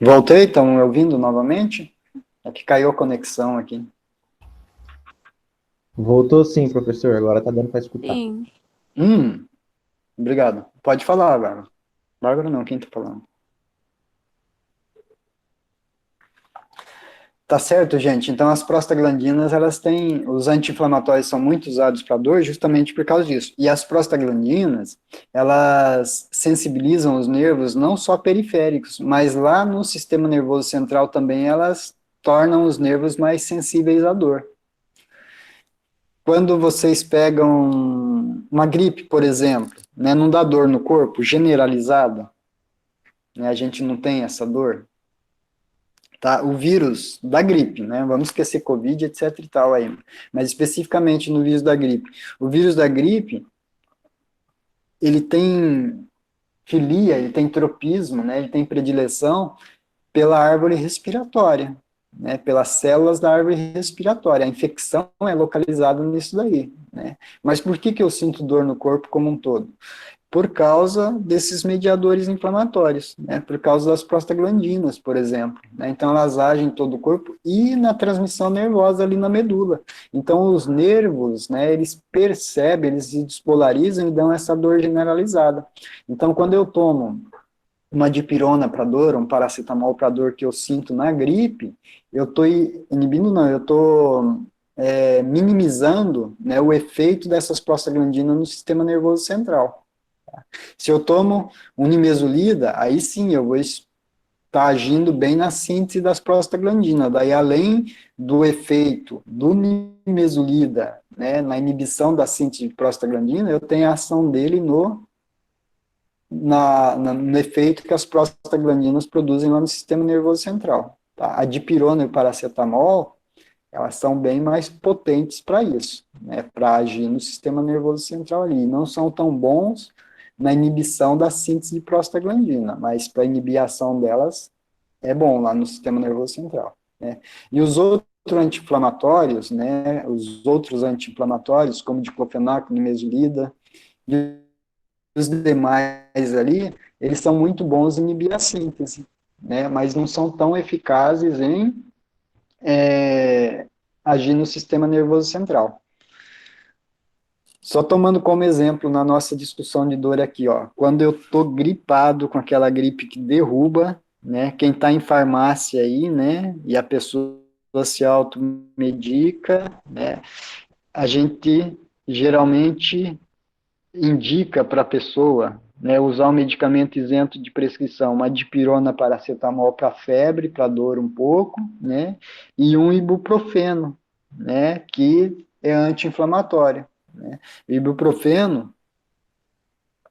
Voltei, estão me ouvindo novamente? É que caiu a conexão aqui. Voltou sim, professor. Agora tá dando para escutar. Sim. Obrigado. Pode falar, Bárbara. Bárbara não, quem tá falando? Tá certo, gente? Então, as prostaglandinas, elas têm, os anti-inflamatórios são muito usados para dor justamente por causa disso. E as prostaglandinas, elas sensibilizam os nervos não só periféricos, mas lá no sistema nervoso central também elas tornam os nervos mais sensíveis à dor. Quando vocês pegam uma gripe, por exemplo, né, não dá dor no corpo generalizada, né, a gente não tem essa dor, tá? O vírus da gripe, né? Vamos esquecer Covid, etc e tal aí. Mas especificamente no vírus da gripe. O vírus da gripe, ele tem filia, ele tem tropismo, né? Ele tem predileção pela árvore respiratória, né, pelas células da árvore respiratória. A infecção é localizada nisso daí, né? Mas por que eu sinto dor no corpo como um todo? Por causa desses mediadores inflamatórios, né? Por causa das prostaglandinas, por exemplo, né? Então elas agem em todo o corpo e na transmissão nervosa ali na medula. Então os nervos, né, eles percebem, eles se despolarizam e dão essa dor generalizada. Então quando eu tomo uma dipirona para dor, um paracetamol para dor que eu sinto na gripe, eu estou inibindo, não, eu estou minimizando, né, o efeito dessas prostaglandinas no sistema nervoso central. Se eu tomo um nimesulida, aí sim eu vou estar agindo bem na síntese das prostaglandinas. Daí, além do efeito do nimesulida, né, na inibição da síntese de prostaglandina, eu tenho a ação dele no efeito que as prostaglandinas produzem lá no sistema nervoso central. Tá? A dipirona e o paracetamol, elas são bem mais potentes para isso, né, para agir no sistema nervoso central ali. Não são tão bons na inibição da síntese de prostaglandina, mas para inibir a ação delas é bom lá no sistema nervoso central. Né? E os outros anti-inflamatórios, né, os outros anti-inflamatórios, como diclofenaco, nimesulida, e os demais ali, eles são muito bons em inibir a síntese, né, mas não são tão eficazes em agir no sistema nervoso central. Só tomando como exemplo na nossa discussão de dor aqui, ó, quando eu tô gripado com aquela gripe que derruba, né, quem está em farmácia aí, né, e a pessoa se automedica, né, a gente geralmente indica para a pessoa, né, usar um medicamento isento de prescrição, uma dipirona paracetamol para febre, para dor um pouco, né, e um ibuprofeno, né, que é anti-inflamatório. Né. O ibuprofeno,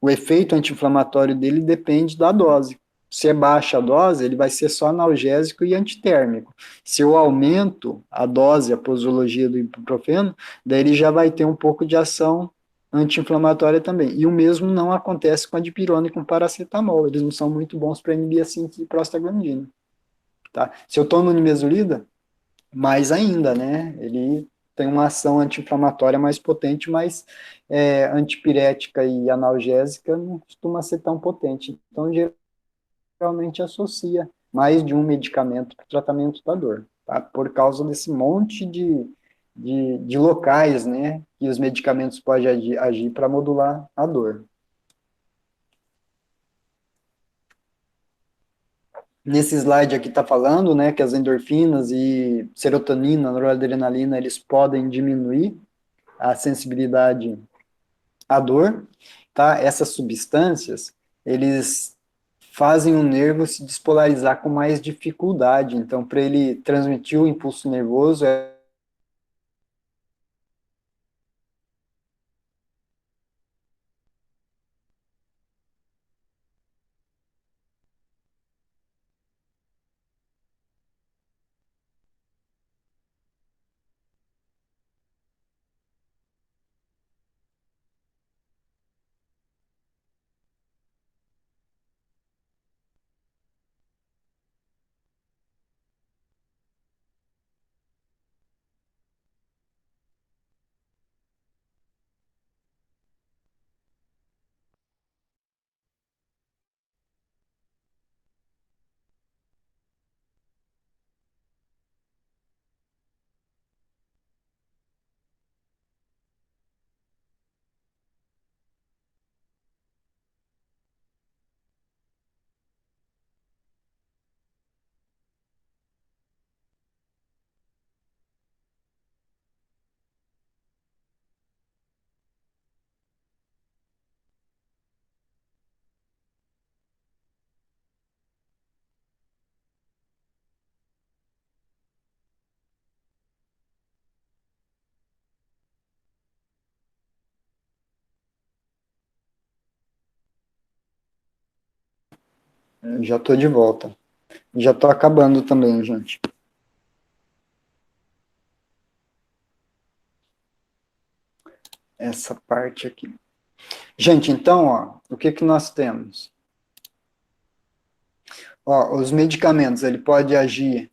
o efeito anti-inflamatório dele depende da dose. Se é baixa a dose, ele vai ser só analgésico e antitérmico. Se eu aumento a dose, a posologia do ibuprofeno, daí ele já vai ter um pouco de ação anti-inflamatória também. E o mesmo não acontece com a dipirona e com o paracetamol. Eles não são muito bons para inibir a síntese de prostaglandina. Tá? Se eu tomo nimesulida, mais ainda, né? Ele tem uma ação anti-inflamatória mais potente, mas antipirética e analgésica não costuma ser tão potente. Então, geralmente associa mais de um medicamento para o tratamento da dor, tá? Por causa desse monte de locais, né, que os medicamentos podem agir para modular a dor. Nesse slide aqui está falando, né, que as endorfinas e serotonina, noradrenalina, eles podem diminuir a sensibilidade à dor, tá? Essas substâncias, eles fazem o nervo se despolarizar com mais dificuldade. Então, para ele transmitir o impulso nervoso, já estou de volta. Já estou acabando também, gente. Essa parte aqui. Gente, então, ó, o que que nós temos? Ó, os medicamentos, ele pode agir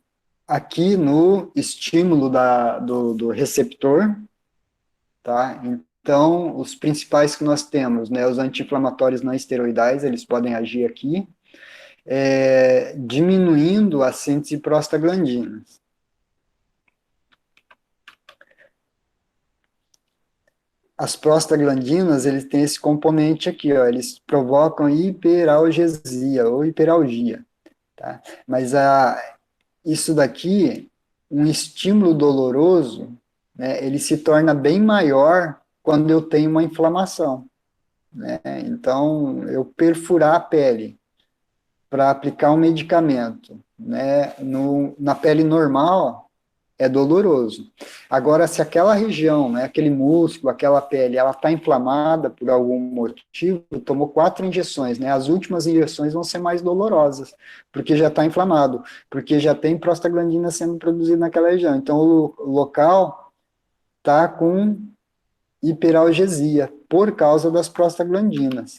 aqui no estímulo do receptor, tá? Então, os principais que nós temos, né, os anti-inflamatórios não esteroidais, eles podem agir aqui, diminuindo a síntese de prostaglandinas. As prostaglandinas, eles têm esse componente aqui, ó, eles provocam hiperalgesia ou hiperalgia, tá? Mas isso daqui, um estímulo doloroso, né, ele se torna bem maior quando eu tenho uma inflamação, né? Então, eu perfurar a pele para aplicar um medicamento, né, na pele normal, é doloroso. Agora, se aquela região, né, aquele músculo, aquela pele, ela está inflamada por algum motivo, tomou 4 injeções, né, as últimas injeções vão ser mais dolorosas, porque já está inflamado, porque já tem prostaglandina sendo produzida naquela região. Então, o local está com hiperalgesia, por causa das prostaglandinas.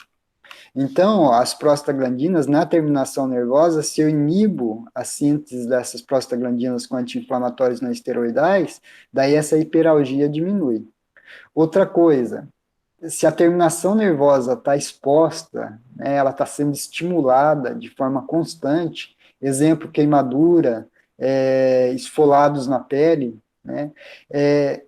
Então, as prostaglandinas, na terminação nervosa, se eu inibo a síntese dessas prostaglandinas com anti-inflamatórios não esteroidais, daí essa hiperalgia diminui. Outra coisa, se a terminação nervosa está exposta, né, ela está sendo estimulada de forma constante, exemplo, queimadura, esfolados na pele, né,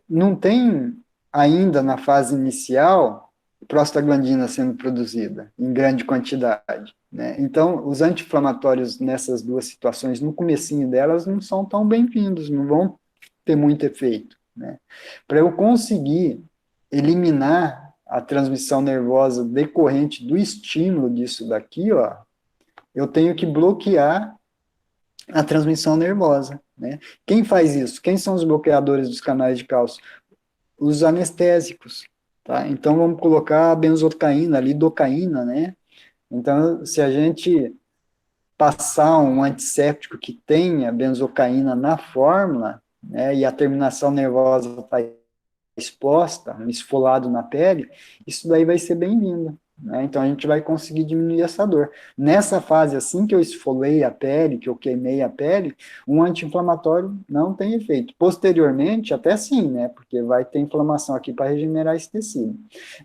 não tem ainda na fase inicial prostaglandina sendo produzida em grande quantidade, né? Então, os anti-inflamatórios nessas duas situações, no comecinho delas, não são tão bem-vindos, não vão ter muito efeito, né? Para eu conseguir eliminar a transmissão nervosa decorrente do estímulo disso daqui, ó, eu tenho que bloquear a transmissão nervosa, né? Quem faz isso? Quem são os bloqueadores dos canais de cálcio? Os anestésicos, tá? Então, vamos colocar a benzocaína, a lidocaína, né? Então, se a gente passar um antisséptico que tenha benzocaína na fórmula, né, e a terminação nervosa está exposta, um esfolado na pele, isso daí vai ser bem-vindo, né? Então, a gente vai conseguir diminuir essa dor. Nessa fase, assim que eu esfolei a pele, que eu queimei a pele, um anti-inflamatório não tem efeito. Posteriormente, até sim, né? Porque vai ter inflamação aqui para regenerar esse tecido.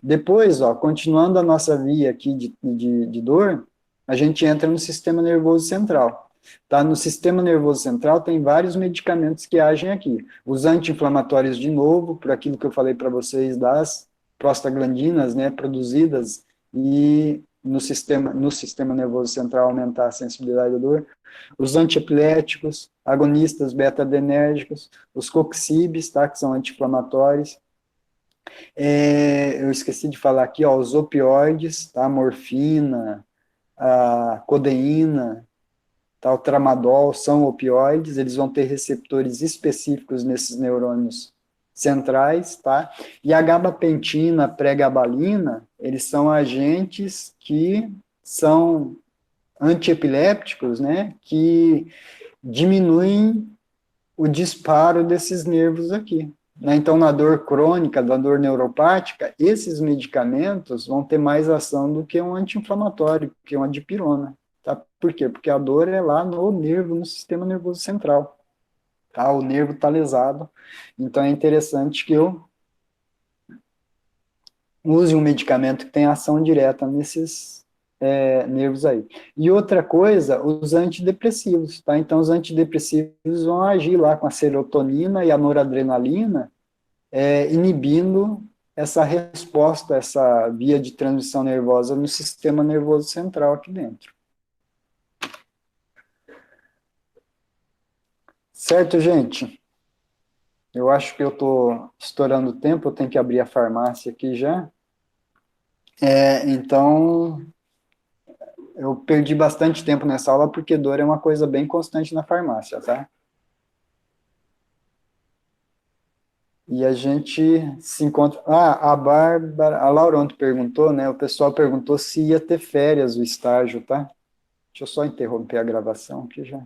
Depois, ó, continuando a nossa via aqui de dor, a gente entra no sistema nervoso central. Tá? No sistema nervoso central tem vários medicamentos que agem aqui. Os anti-inflamatórios, de novo, por aquilo que eu falei para vocês das prostaglandinas, né, produzidas e no sistema nervoso central aumentar a sensibilidade da dor. Os antiepiléticos, agonistas beta-adrenérgicos, os coxibes, tá, que são anti-inflamatórios. Eu esqueci de falar aqui, ó, os opioides, tá, a morfina, a codeína, tá, o tramadol, são opioides, eles vão ter receptores específicos nesses neurônios centrais, tá? E a gabapentina, pregabalina, eles são agentes que são antiepilépticos, né? Que diminuem o disparo desses nervos aqui, né? Então, na dor crônica, da dor neuropática, esses medicamentos vão ter mais ação do que um anti-inflamatório, que uma dipirona. Tá? Por quê? Porque a dor é lá no nervo, no sistema nervoso central. Tá? O nervo está lesado. Então é interessante que eu use um medicamento que tem ação direta nesses nervos aí. E outra coisa, os antidepressivos. Tá? Então os antidepressivos vão agir lá com a serotonina e a noradrenalina, inibindo essa resposta, essa via de transmissão nervosa no sistema nervoso central aqui dentro. Certo, gente? Eu acho que eu estou estourando o tempo, eu tenho que abrir a farmácia aqui já. Então, eu perdi bastante tempo nessa aula, porque dor é uma coisa bem constante na farmácia, tá? E a gente se encontra... a Bárbara, a Laura ontem perguntou, né? O pessoal perguntou se ia ter férias o estágio, tá? Deixa eu só interromper a gravação aqui já.